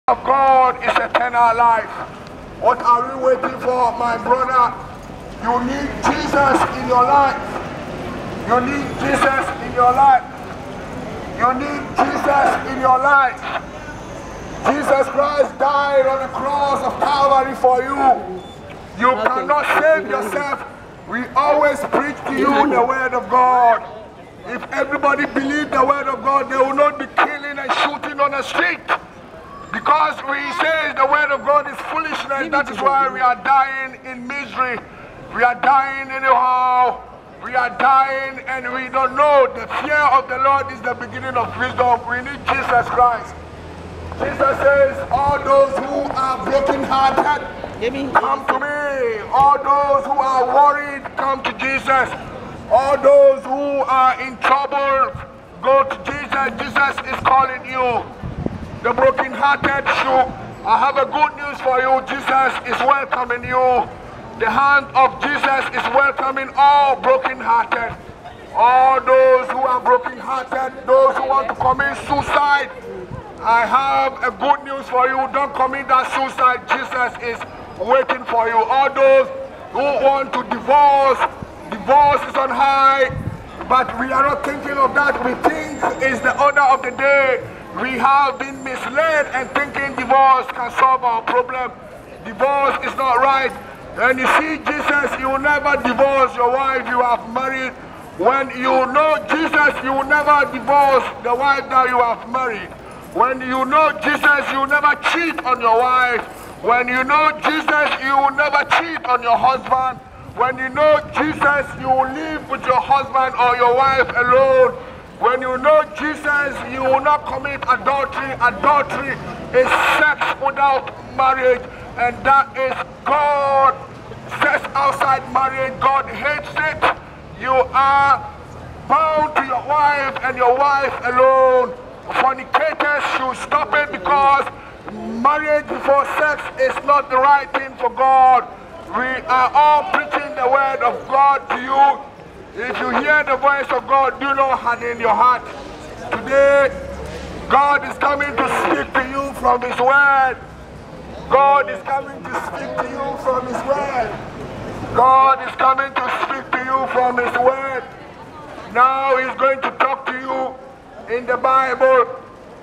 of God is eternal life. What are we waiting for, my brother? You need Jesus in your life. You need Jesus in your life. You need Jesus in your life. Jesus Christ died on the cross of Calvary for you. You cannot save yourself. We always preach to you the word of God. If everybody believed the word of God, they will not be killing and shooting on the street. Because we say the word of God is foolishness, that is why we are dying in misery. We are dying anyhow. We are dying and we don't know. The fear of the Lord is the beginning of wisdom. We need Jesus Christ. Jesus says, all those who are brokenhearted, come to me. All those who are worried, come to Jesus. All those who are in trouble, go to Jesus. Jesus is calling you. The broken-hearted shoe. I have a good news for you. Jesus is welcoming you. The hand of Jesus is welcoming all broken-hearted. All those who are broken-hearted, those who want to commit suicide. I have a good news for you. Don't commit that suicide. Jesus is waiting for you. All those who want to divorce, divorce is on high, but we are not thinking of that. We think it's the order of the day. We have been misled and thinking divorce can solve our problem. Divorce is not right. When you see Jesus, you will never divorce your wife you have married. When you know Jesus, you will never divorce the wife that you have married. When you know Jesus, you will never cheat on your wife. When you know Jesus, you will never cheat on your husband. When you know Jesus, you will live with your husband or your wife alone. When you know Jesus, you will not commit adultery. Adultery is sex without marriage, and that is God. Sex outside marriage, God hates it. You are bound to your wife and your wife alone. Fornicators should stop it because marriage before sex is not the right thing for God. We are all preaching the word of God to you. If you hear the voice of God, do not harden your heart. Today, God is coming to speak to you from His word. God is coming to speak to you from His word. God is coming to speak to you from His word. Now He's going to talk to you in the Bible.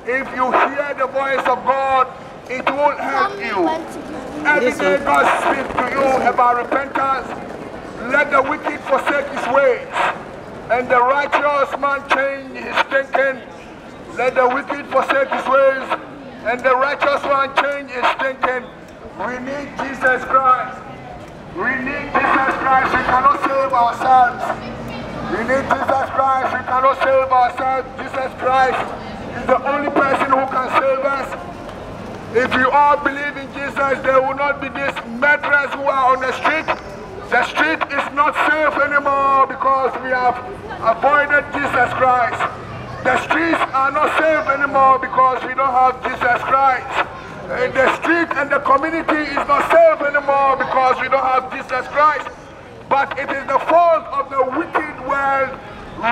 If you hear the voice of God, it will help you. Every day God speaks to you about repentance. Let the wicked forsake his ways, and the righteous man change his thinking. Let the wicked forsake his ways, and the righteous man change his thinking. We need Jesus Christ. We need Jesus Christ. We cannot save ourselves. We need Jesus Christ. We cannot save ourselves. Jesus Christ is the only person who can save us. If you all believe in Jesus, there will not be these murderers who are on the street. The street is not safe anymore because we have avoided Jesus Christ. The streets are not safe anymore because we don't have Jesus Christ. The street and the community is not safe anymore because we don't have Jesus Christ. But it is the fault of the wicked world.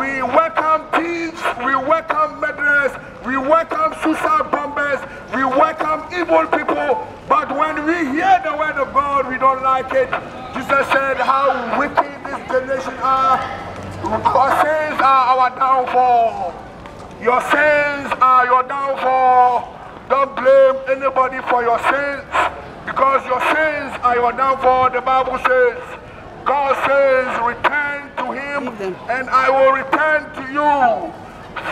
We welcome thieves, we welcome murderers, we welcome suicide bombers, we welcome evil people. But when we hear the word of God, we don't like it. Jesus said how wicked this generation are. Our sins are our downfall. Your sins are your downfall. Don't blame anybody for your sins, because your sins are your downfall. The Bible says, God says, return to Him and I will return to you.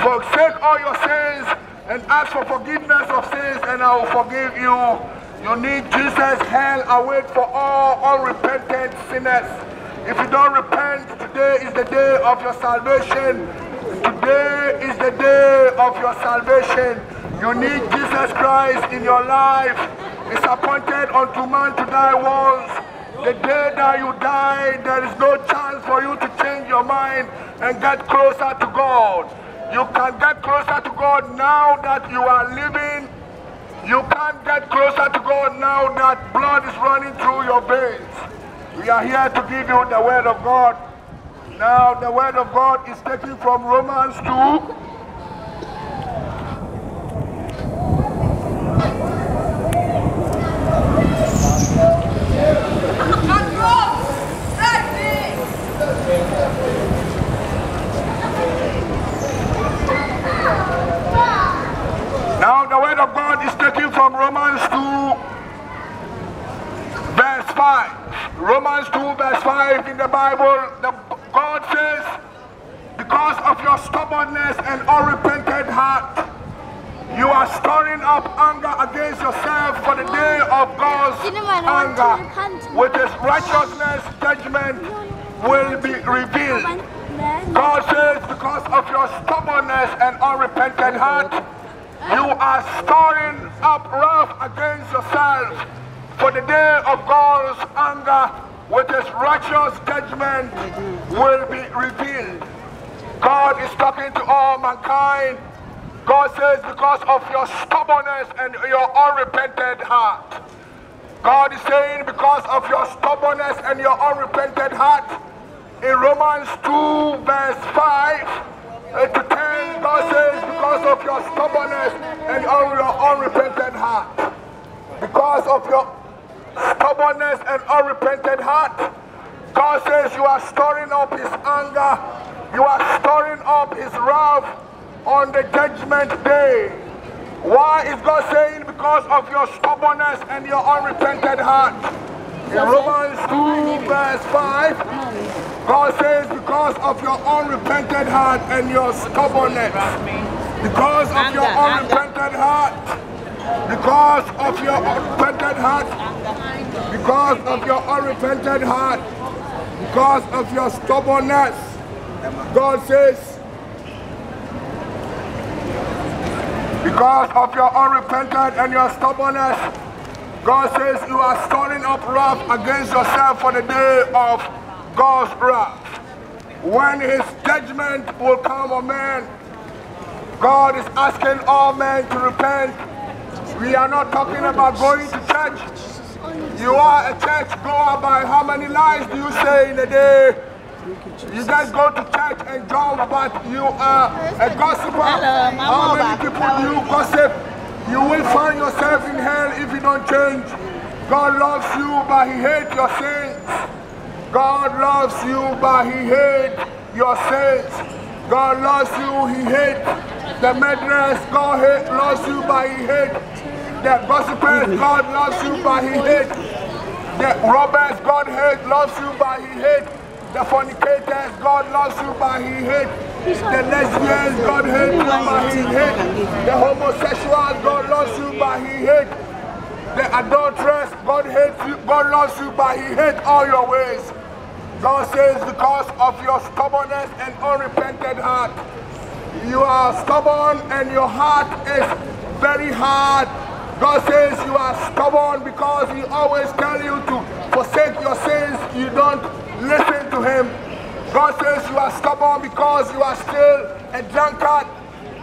Forsake all your sins and ask for forgiveness of sins and I will forgive you. You need Jesus. Hell awaits for all unrepentant sinners. If you don't repent, today is the day of your salvation. Today is the day of your salvation. You need Jesus Christ in your life. It's appointed unto man to die once. The day that you die, there is no chance for you to change your mind and get closer to God. You can get closer to God now that you are living. You can't get closer to God now that blood is running through your veins. We are here to give you the word of God. Now the word of God is taken from Romans 2. Romans 2 verse 5 in the Bible, God says, because of your stubbornness and unrepented heart, you are storing up anger against yourself for the day of God's anger, with his righteousness, judgment will be revealed. God says, because of your stubbornness and unrepented heart, you are storing up wrath against yourself for the day of God's anger, with his righteous judgment will be revealed. God is talking to all mankind. God says, because of your stubbornness and your unrepented heart. God is saying, because of your stubbornness and your unrepented heart, in Romans 2 verse 5 to 10, God says, because of your stubbornness and your unrepented heart. Because of your stubbornness and unrepented heart, God says you are storing up his anger, you are storing up his wrath on the judgment day. Why is God saying because of your stubbornness and your unrepented heart? In Romans 2 verse 5, God says because of your unrepented heart and your stubbornness, because of your unrepented heart, because of your unrepented heart, because of your unrepented heart, because of your stubbornness, God says, because of your unrepented and your stubbornness, God says you are storing up wrath against yourself for the day of God's wrath. When his judgment will come on men, God is asking all men to repent. We are not talking about going to church. You are a church goer by how many lies do you say in a day? You guys go to church and jump, but you are a gossiper. How many people do you gossip? You will find yourself in hell if you don't change. God loves you, but he hates your sins. God loves you, but he hates your sins. God loves you, he hates the murderers. God loves you, but he hates the gossipers. God loves you, but he hates the robbers. God loves you, but he hates the fornicators. God loves you, but he hates the lesbians. God hates you, but he hates the homosexuals. God loves you, but he hates the adulterers. God hates you. God loves you, but he hates all your ways. God says, because of your stubbornness and unrepented heart, you are stubborn and your heart is very hard. God says you are stubborn because he always tells you to forsake your sins. You don't listen to him. God says you are stubborn because you are still a drunkard.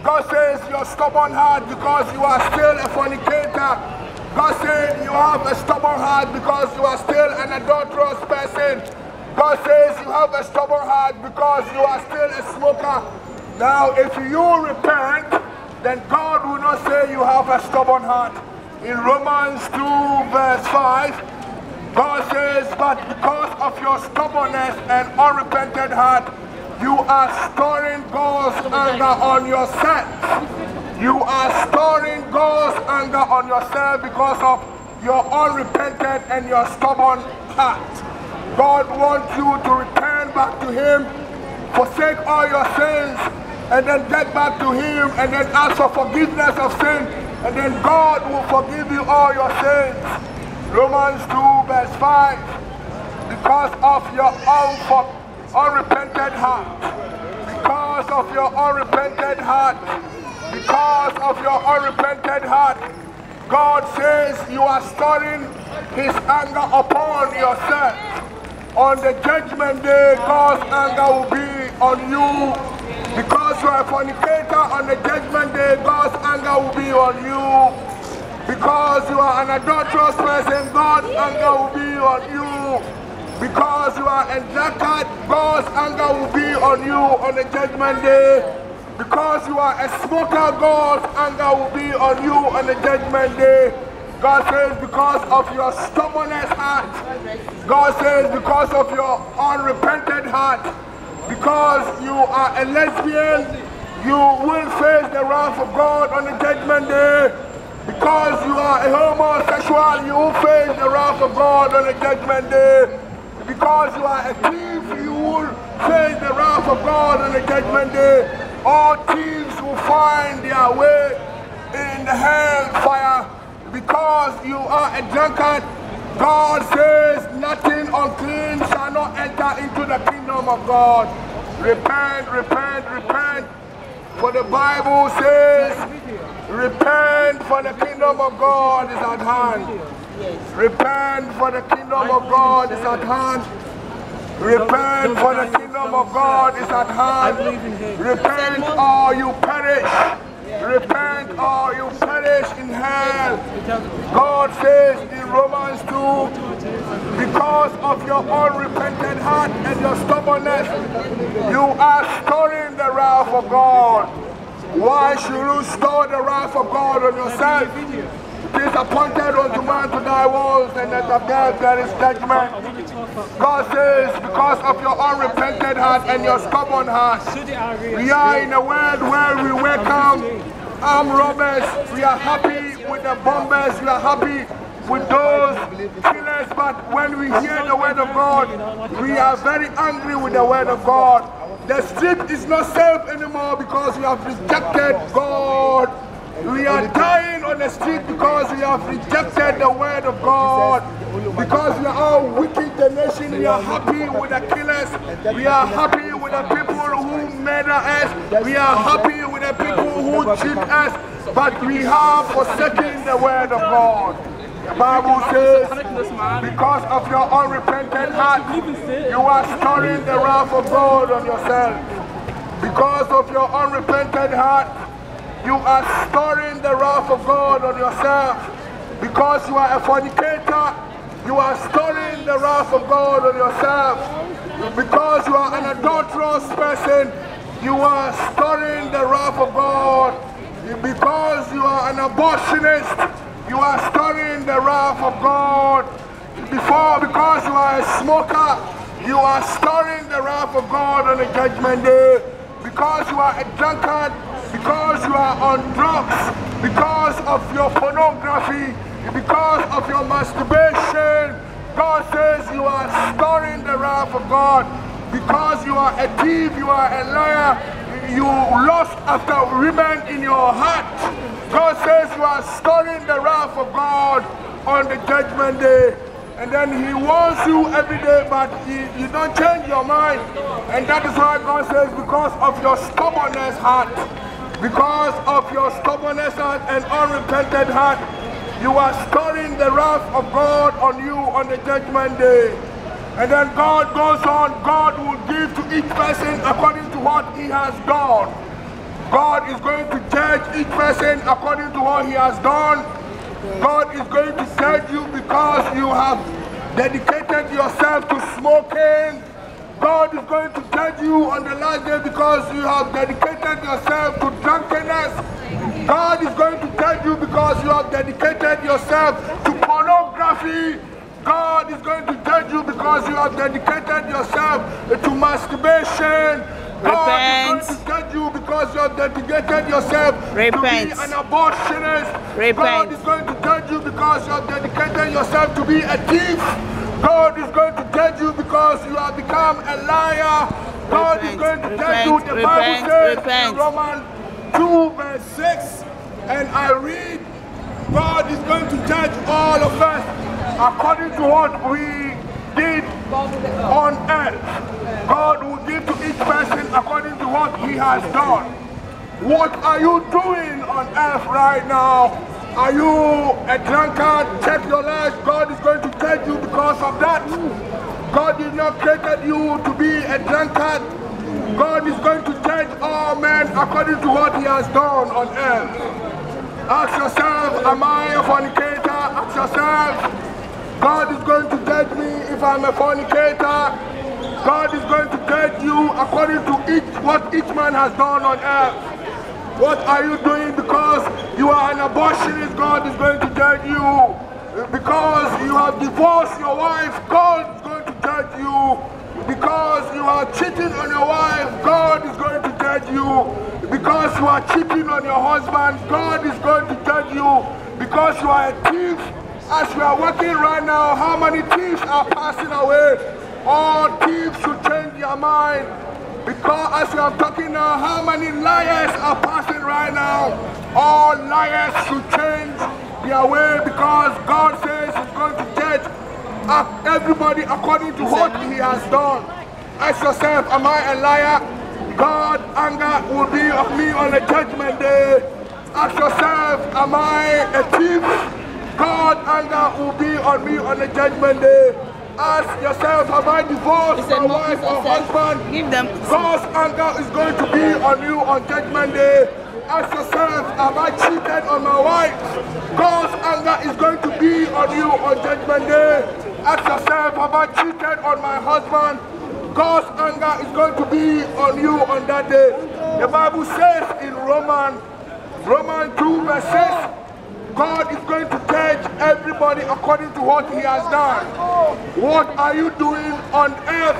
God says you are stubborn heart because you are still a fornicator. God says you have a stubborn heart because you are still an adulterous person. God says you have a stubborn heart because you are still a smoker. Now, if you repent, then God will not say you have a stubborn heart. In Romans 2 verse 5, God says, but because of your stubbornness and unrepented heart, you are storing God's anger on yourself. You are storing God's anger on yourself because of your unrepented and your stubborn heart. God wants you to return back to him, forsake all your sins, and then get back to him, and then ask for forgiveness of sin, and then God will forgive you all your sins. Romans 2 verse 5, because of your unrepented heart, because of your unrepented heart, because of your unrepented heart, God says you are storing his anger upon yourself. On the judgment day, God's anger will be on you. Because you are a fornicator, on the judgment day, God's anger will be on you. Because you are an adulterous person, God's anger will be on you. Because you are a drunkard, God's anger will be on you on the judgment day. Because you are a smoker, God's anger will be on you on the judgment day. God says because of your stubbornness heart. God says because of your unrepented heart. Because you are a lesbian, you will face the wrath of God on the judgment day. Because you are a homosexual, you will face the wrath of God on the judgment day. Because you are a thief, you will face the wrath of God on the judgment day. All thieves will find their way in the hellfire. Because you are a drunkard, God says nothing unclean shall not enter into the kingdom of God. Repent, repent, repent. For the Bible says, repent, for the kingdom of God is at hand. Repent, for the kingdom of God is at hand. Repent, for the kingdom of God is at hand. Repent or you perish. Repent or you perish in hell. God says in Romans 2, because of your unrepentant heart and your stubbornness, you are storing the wrath of God. Why should you store the wrath of God on yourself? It is appointed unto man to die once, and at the death there is judgment. God says, because of your unrepentant heart and your stubborn heart, we are in a world where we welcome armed robbers, we are happy with the bombers, we are happy with those killers, but when we hear the word of God, we are very angry with the word of God. The street is not safe anymore because we have rejected God. We are dying on the street because we have rejected the word of God. Because we are all wicked the nation, we are happy with the killers. We are happy with the people who murder us. We are happy with the people who cheat us. But we have forsaken the word of God. The Bible says, because of your unrepentant heart, you are storing the wrath of God on yourself. Because of your unrepentant heart, you are storing the wrath of God on yourself. Because you are a fornicator, you are storing the wrath of God on yourself. Because you are an adulterous person, you are storing the wrath of God. Because you are an abortionist, you are storing the wrath of God. Because you are a smoker, you are storing the wrath of God on the judgment day. Because you are a drunkard, because you are on drugs, because of your pornography, because of your masturbation, God says you are storing the wrath of God. Because you are a thief, you are a liar, you lust after women in your heart, God says you are storing the wrath of God on the judgment day. And then he warns you every day, but you don't change your mind. And that is why God says, because of your stubbornness heart, because of your stubbornness heart and unrepentant heart, you are storing the wrath of God on you on the judgment day. And then God goes on, God will give to each person according to what he has done. God is going to judge each person according to what he has done. God is going to judge you because you have dedicated yourself to smoking. God is going to judge you on the last day because you have dedicated yourself to drunkenness. God is going to judge you because you have dedicated yourself to pornography. God is going to judge you because you have dedicated yourself to masturbation. God is going to judge you because you have dedicated yourself to be an abortionist. God is going to judge you because you have dedicated yourself to be a thief. God is going to judge you because you have become a liar. God is going to judge you. The Bible says in Romans 2 verse 6, and I read, God is going to judge all of us according to what we did on earth. God will give to each person according to what he has done. What are you doing on earth right now? Are you a drunkard? Check your life. God is going to judge you because of that. God did not create you to be a drunkard. God is going to judge all men according to what he has done on earth. Ask yourself, am I a fornicator? Ask yourself, God is going to judge me if I'm a fornicator. God is going to judge you according to what each man has done on earth. What are you doing because you are an abortionist? God is going to judge you. Because you have divorced your wife, God is going to judge you. Because you are cheating on your wife, God is going to judge you. Because you are cheating on your husband, God is going to judge you. Because you are a thief, as we are working right now, how many thieves are passing away? All thieves should change their mind. Because as we are talking now, how many liars are passing right now? All liars should change their way, because God says He's going to judge everybody according to what He has done. Ask yourself, am I a liar? God's anger will be on me on the judgment day. Ask yourself, am I a thief? God's anger will be on me on the judgment day. Ask yourself, have I divorced my wife or husband? God's anger is going to be on you on judgment day. Ask yourself, have I cheated on my wife? God's anger is going to be on you on judgment day. Ask yourself, have I cheated on my husband? God's anger is going to be on you on that day. The Bible says in Romans 2 verse 6, God is going to judge everybody according to what He has done. What are you doing on earth?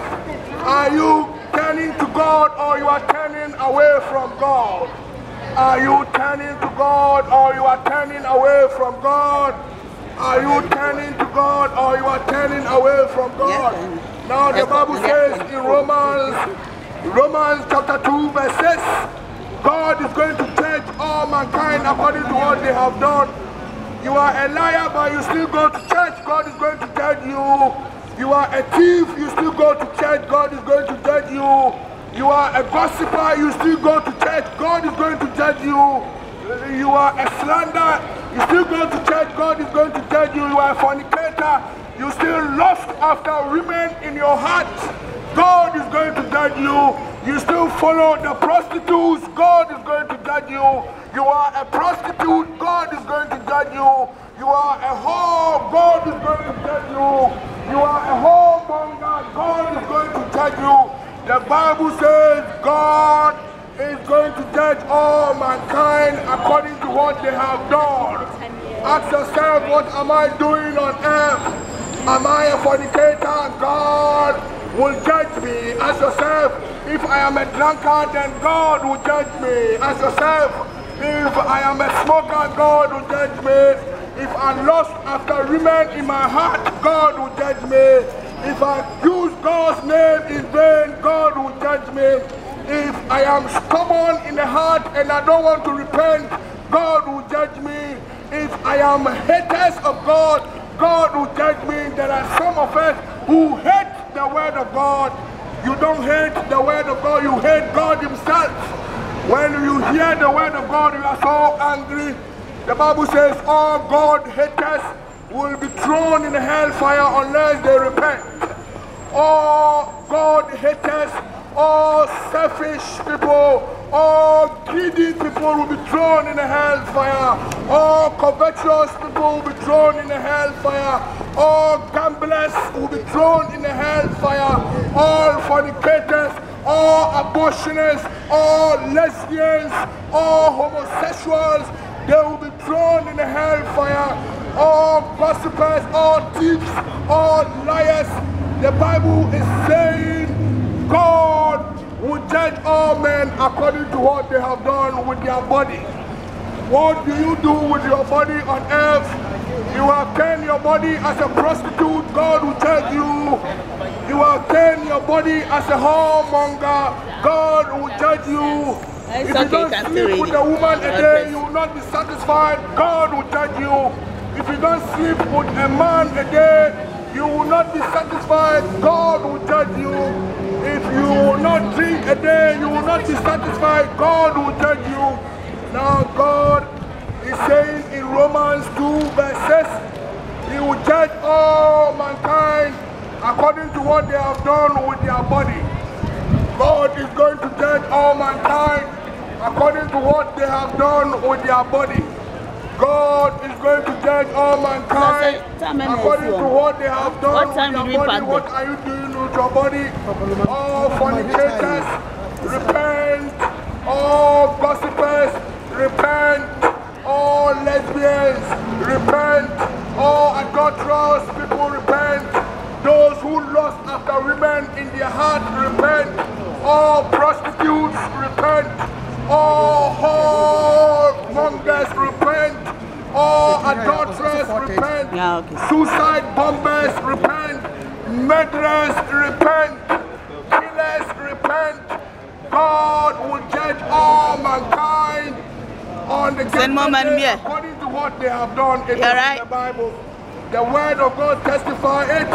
Are you turning to God, or you are turning away from God? Are you turning to God, or you are turning away from God? Are you turning to God, or you are turning away from God? Now the Bible says in Romans chapter 2 verse 6, God is going to judge all mankind according to what they have done. You are a liar, but you still go to church, God is going to judge you. You are a thief, you still go to church, God is going to judge you. You are a gossiper, you still go to church, God is going to judge you. You are a slanderer, you still go to church, God is going to judge you. You are a fornicator, you still lust after women in your heart, God is going to judge you. You still follow the prostitutes, God is going to judge you. You are a prostitute, God is going to judge you. You are a whore, God is going to judge you. You are a whoremonger, God is going to judge you. The Bible says God is going to judge all mankind according to what they have done. Ask yourself, what am I doing on earth? Am I a fornicator? God will judge me. Ask yourself, if I am a drunkard, then God will judge me. Ask yourself, if I am a smoker, God will judge me. If I lust after women in my heart, God will judge me. If I use God's name in vain, God will judge me. If I am stubborn in the heart and I don't want to repent, God will judge me. If I am haters of God, God will judge me. There are some of us who hate the word of God. You don't hate the word of God, you hate God Himself. When you hear the word of God, you are so angry. The Bible says all God haters will be thrown in the hellfire unless they repent. All God haters, all selfish people, all greedy people will be thrown in the hellfire. All covetous people will be thrown in the hellfire. All gamblers will be thrown in the hellfire. All fornicators, all abortionists, all lesbians, all homosexuals, they will be thrown in the hellfire. All gossipers, all thieves, all liars. The Bible is saying God will judge all men according to what they have done with their body. What do you do with your body on earth? You have turned your body as a prostitute, God will judge you. You have turned your body as a whoremonger, God will judge you. If you don't sleep with a woman a day, you will not be satisfied, God will judge you. If you don't sleep with a man a day, you will not be satisfied, God will judge you. If you will not drink a day, you will not be satisfied, God will judge you. Now God is saying in Romans 2 verse 6, He will judge all mankind according to what they have done with their body. God is going to judge all mankind according to what they have done with their body. God is going to judge all mankind according to what they have done with their body. What are you doing with your body? All fornicators, repent. All gossipers, repent. All lesbians, repent. All adulterous people, repent. Those who lust after women in their heart, repent. All prostitutes, repent. All whoremongers, repent. All adulterers, repent. Suicide bombers, repent. murderers repent, killers repent, God will judge all mankind on the judgment day according to what they have done. It is in the Bible. The word of God testifies it.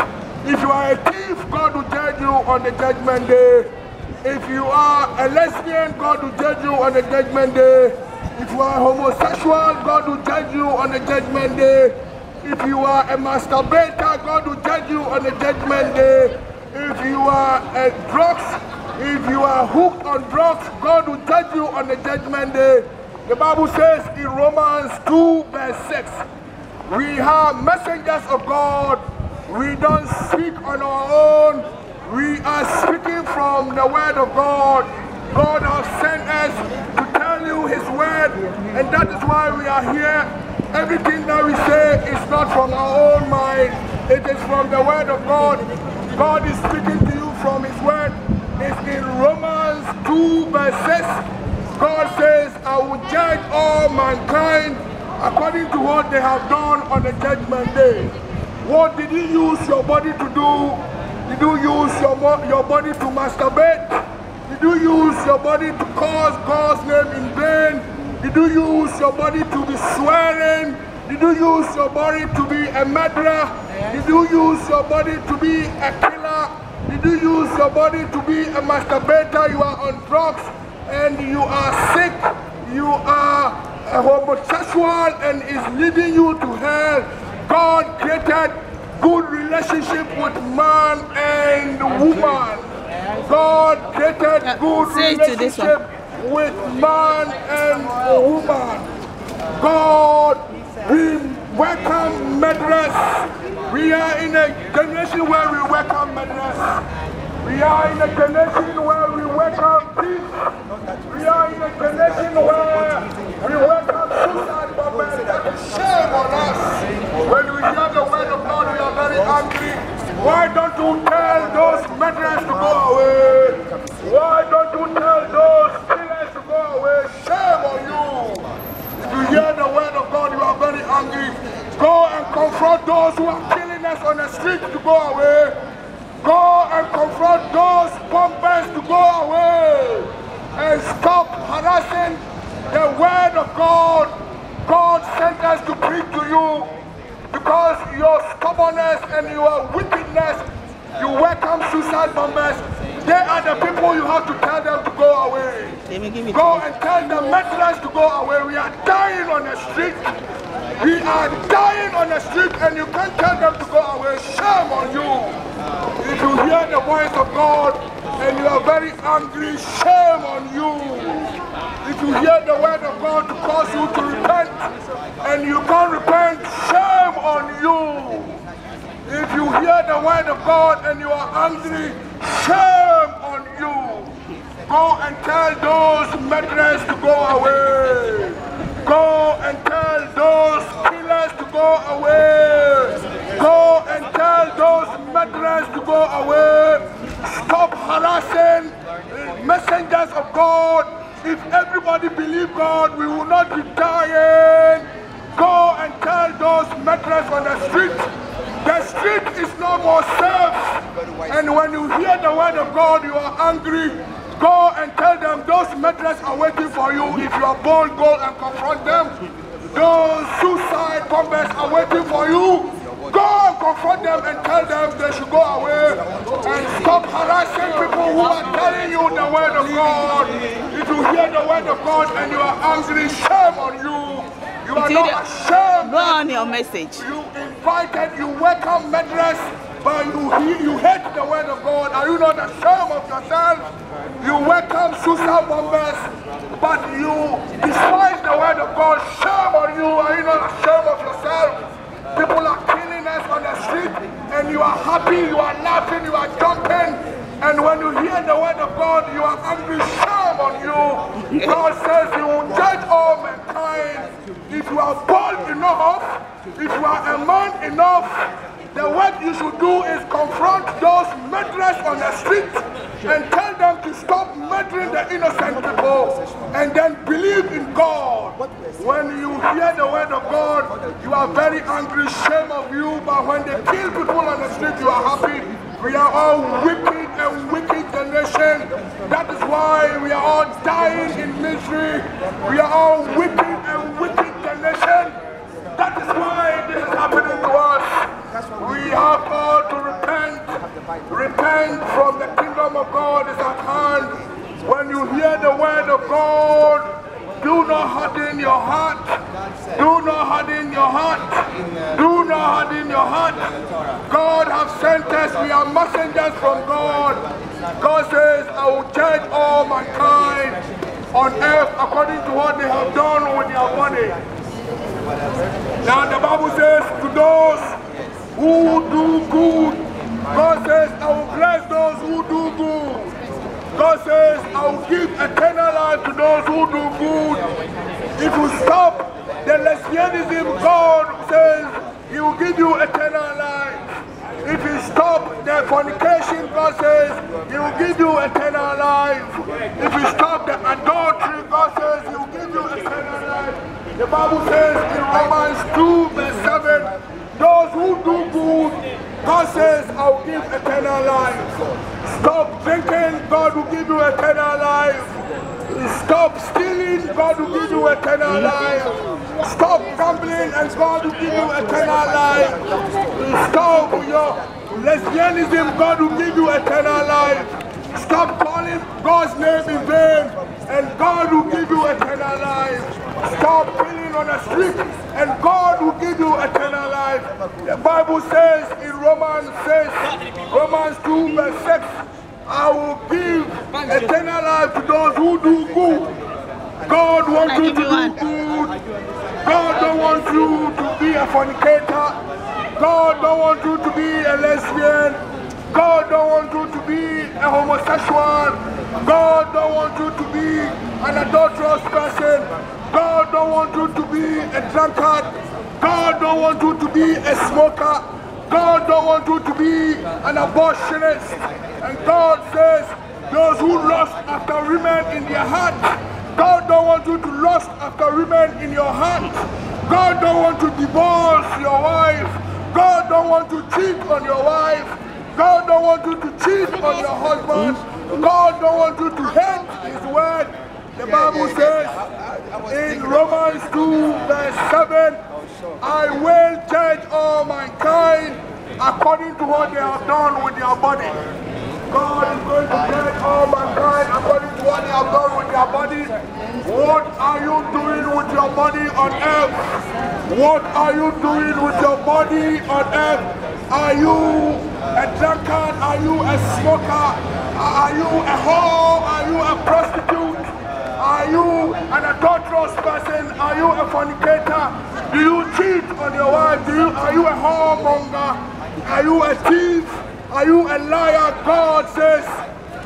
If you are a thief, God will judge you on the judgment day. If you are a lesbian, God will judge you on the judgment day. If you are homosexual, God will judge you on the judgment day. If you are a masturbator, God will judge you on the judgment day. If you are if you are hooked on drugs, God will judge you on the judgment day. The Bible says in Romans 2 verse 6, we have messengers of God. We don't speak on our own. We are speaking from the word of God. God has sent us to tell you his word, and that is why we are here. Everything that we say is not from our own mind. It is from the word of God. God is speaking to you from his word. It's in Romans 2 verse 6. God says, I will judge all mankind according to what they have done on the judgment day. What did you use your body to do? Did you use your body to masturbate? Did you use your body to cause God's name in vain? Did you use your body to be swearing? Did you use your body to be a murderer? Did you use your body to be a killer? Did you use your body to be a masturbator? You are on drugs and you are sick. You are a homosexual and is leading you to hell. God created good relationship with man and woman. God created good relationship with man and woman. God, we welcome murderers. We are in a generation where we welcome murderers. We are in a generation where we welcome peace. We are in a generation where we welcome suicide bombers. Shame on us. When we hear the word of God, we are very angry. Why don't you tell those murderers to go away? Why don't you tell those killers to go away? Shame on you. If you hear the word of God, you are very angry. Go and confront those who are killing us on the street to go away. Go and confront those bombers to go away. And stop harassing the word of God. God sent us to preach to you. Because your stubbornness and your wickedness, you welcome suicide bombers. They are the people you have to tell them to go away. Go and tell the murderers to go away. We are dying on the street. We are dying on the street and you can't tell them to go away. Shame on you. If you hear the voice of God and you are very angry, shame on you. If you hear the word of God to cause you to repent and you can't repent, shame on you. If you hear the word of God and you are angry, shame on you. Go and tell those murderers to go away. Go and tell those killers to go away. Go and tell those murderers to go away. Stop harassing messengers of God. If everybody believe God, we will not be dying. Go and tell those murderers on the street. The street is no more safe. And when you hear the word of God, you are angry. Go and tell them those murderers are waiting for you. If you are bold, go and confront them. Those suicide bombers are waiting for you. Go and confront them and tell them they should go away. And stop harassing people who are telling you the word of God. If you hear the word of God and you are angry, shame on you. You are not ashamed. Go on your message. You invited, you welcome murderers, but you hate the word of God. Are you not ashamed of yourself? You welcome suicide bombers, but you despise the word of God. Shame on you. Are you not ashamed of yourself? People are killing us on the street, and you are happy, you are laughing, you are jumping. And when you hear the word of God, you are angry. Shame on you. God says he will judge all mankind. If you are bold enough, if you are a man enough, the work you should do is confront those murderers on the street and tell them to stop murdering the innocent people and then believe in God. When you hear the word of God, you are very angry, shame of you, but when they kill people on the street, you are happy. We are all wicked and wicked generation. That is why we are all dying in misery. We are all wicked and wicked generation. That is why this is happening to us. We have all to repent. Repent from the kingdom of God is at hand. When you hear the word of God, do not harden your heart. Do not harden your heart. Do not harden your heart. God has sent us. We are messengers from God. God says, I will judge all mankind on earth according to what they have done with their body. Now the Bible says, to those who do good, God says, I will bless those who do good. God says, I will give eternal life to those who do good. If you stop the lesbianism, God says, He will give you eternal life. If you stop the fornication, God says, He will give you eternal life. If you stop the adultery, God says, He will give you eternal life. The Bible says in Romans 2 verse 7, those who do good, God says, I will give eternal life. Stop drinking, God will give you eternal life. Stop stealing, God will give you eternal life. Stop gambling and God will give you eternal life. Stop your lesbianism, God will give you eternal life. Stop calling God's name in vain and God will give you eternal life. Stop killing on the street and God will give you eternal life. The Bible says in Romans 2 verse 6, I will give eternal life to those who do good. God wants you to do good. God don't want you to be a fornicator. God don't want you to be a lesbian. God don't want you to be a homosexual. God don't want you to be an adulterous person. God don't want you to be a drunkard. God don't want you to be a smoker. God don't want you to be an abortionist. And God says, those who lust after women in their heart, God don't want you to lust after women in your heart. God don't want to divorce your wife. God don't want to cheat on your wife. God don't want you to cheat on your husband. God don't want you to hate His word. The Bible says in Romans 2 verse 7, I will judge all mankind according to what they have done with their body. God is going to judge all mankind according to what they have done with their body. What are you doing with your body on earth? What are you doing with your body on earth? Are you a drunkard? Are you a smoker? Are you a whore? Are you a prostitute? Are you an adulterous person? Are you a fornicator? Do you cheat on your wife? Are you a whoremonger? Are you a thief? Are you a liar? God says,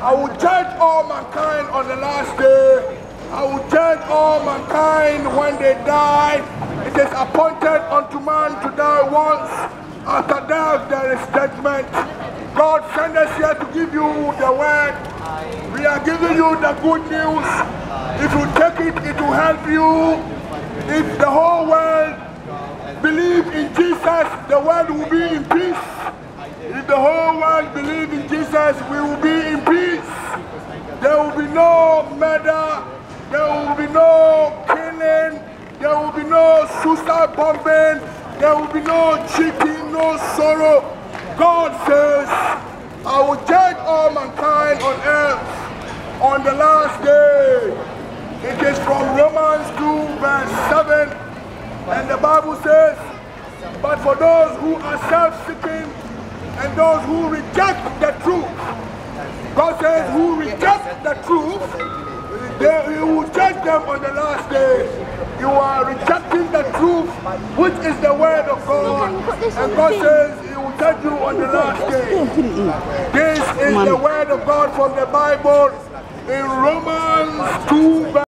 I will judge all mankind on the last day. I will judge all mankind when they die. It is appointed unto man to die once. After death there is judgment. God sent us here to give you the word. We are giving you the good news. If you take it, it will help you. If the whole world believe in Jesus, the world will be in peace. If the whole world believe in Jesus, we will be in peace. There will be no murder. There will be no killing. There will be no suicide bombing. There will be no cheating, no sorrow. God says, I will judge all mankind on earth on the last day. It is from Romans 2 verse 7. And the Bible says, but for those who are self-seeking and those who reject the truth, God says, who reject the truth, He will judge them on the last day. You are rejecting the truth, which is the word of God. And God says He will judge you on the last day. This is the word of God from the Bible in Romans 2.